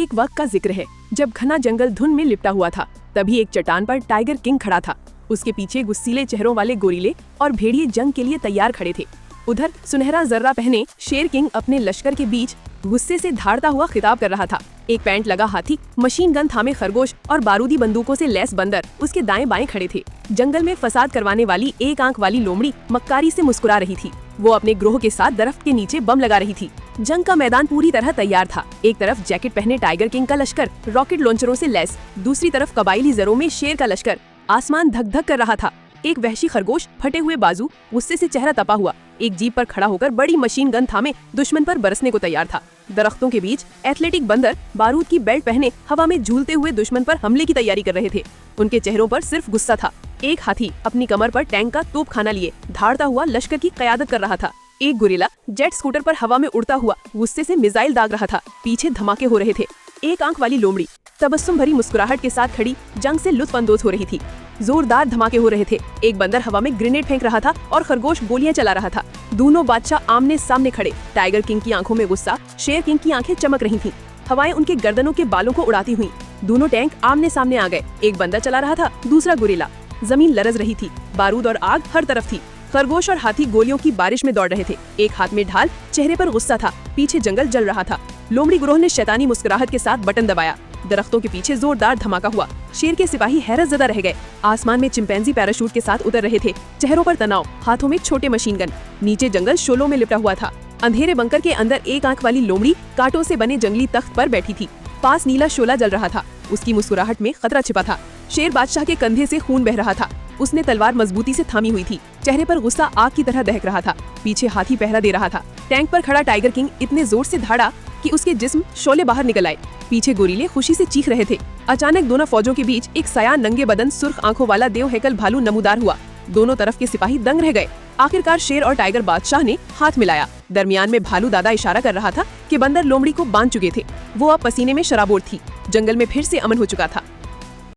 एक वक्त का जिक्र है जब घना जंगल धुंध में लिपटा हुआ था। तभी एक चट्टान पर टाइगर किंग खड़ा था। उसके पीछे गुस्सीले चेहरों वाले गोरिल्ले और भेड़िए जंग के लिए तैयार खड़े थे। उधर सुनहरा जर्रा पहने शेर किंग अपने लश्कर के बीच गुस्से से धाड़ता हुआ खिताब कर रहा था। एक पैंट लगा हाथी, मशीन गन थामे खरगोश और बारूदी बंदूकों से लैस बंदर उसके दाएं बाएं खड़े थे। जंगल में फसाद करवाने वाली एक आंख वाली लोमड़ी मक्कारी से मुस्कुरा रही थी। वो अपने ग्रोह के साथ दरख्त के नीचे बम लगा रही थी। जंग का मैदान पूरी तरह तैयार था। एक तरफ जैकेट पहने टाइगर किंग का लश्कर रॉकेट लॉन्चरों से लैस, दूसरी तरफ कबाइली जरों में शेर का लश्कर आसमान धक धक कर रहा था। एक वहशी खरगोश फटे हुए बाजू, गुस्से से चेहरा तपा हुआ, एक जीप पर खड़ा होकर बड़ी मशीन गन थामे दुश्मन पर बरसने को तैयार था। दरख्तों के बीच एथलेटिक बंदर बारूद की बेल्ट पहने हवा में झूलते हुए दुश्मन पर हमले की तैयारी कर रहे थे। उनके चेहरों पर सिर्फ गुस्सा था। एक हाथी अपनी कमर पर टैंक का तोप खाना लिए धाड़ता हुआ लश्कर की क़यादत कर रहा था। एक गोरिल्ला जेट स्कूटर पर हवा में उड़ता हुआ गुस्से से मिसाइल दाग रहा था। पीछे धमाके हो रहे थे। एक आंख वाली लोमड़ी तबस्सुम भरी मुस्कुराहट के साथ खड़ी जंग से लुत्फ अंदोज हो रही थी। जोरदार धमाके हो रहे थे। एक बंदर हवा में ग्रेनेड फेंक रहा था और खरगोश गोलियां चला रहा था। दोनों बादशाह आमने सामने खड़े। टाइगर किंग की आंखों में गुस्सा, शेर किंग की आंखें चमक रही थीं। हवाएं उनके गर्दनों के बालों को उड़ाती हुई। दोनों टैंक आमने सामने आ गए। एक बंदर चला रहा था, दूसरा गोरिल्ला। जमीन लरज रही थी। बारूद और आग हर तरफ थी। खरगोश और हाथी गोलियों की बारिश में दौड़ रहे थे। एक हाथ में ढाल, चेहरे पर गुस्सा था। पीछे जंगल जल रहा था। लोमड़ी ग्रोह ने शैतानी मुस्कुराहट के साथ बटन दबाया। दरख्तों के पीछे जोरदार धमाका हुआ। शेर के सिपाही हैरतज़दा रह गए। आसमान में चिंपैंजी पैराशूट के साथ उतर रहे थे। चेहरों पर तनाव, हाथों में छोटे मशीन गन। नीचे जंगल शोलों में लिपटा हुआ था। अंधेरे बंकर के अंदर एक आंख वाली लोमड़ी कांटों से बने जंगली तख्त पर बैठी थी। पास नीला शोला जल रहा था। उसकी मुस्कुराहट में खतरा छिपा था। शेर बादशाह के कंधे से खून बह रहा था। उसने तलवार मजबूती से थामी हुई थी। चेहरे पर गुस्सा आग की तरह दहक रहा था। पीछे हाथी पहरा दे रहा था। टैंक पर खड़ा टाइगर किंग इतने जोर से धाड़ा कि उसके जिस्म शोले बाहर निकल आए। पीछे गोरिल्ले खुशी से चीख रहे थे। अचानक दोनों फौजों के बीच एक सयान नंगे बदन सुर्ख आंखों वाला देव हैकल भालू नमूदार हुआ। दोनों तरफ के सिपाही दंग रह गए। आखिरकार शेर और टाइगर बादशाह ने हाथ मिलाया। दरमियान में भालू दादा इशारा कर रहा था कि बंदर लोमड़ी को बांध चुके थे। वो अब पसीने में शराबोर थी। जंगल में फिर से अमन हो चुका था।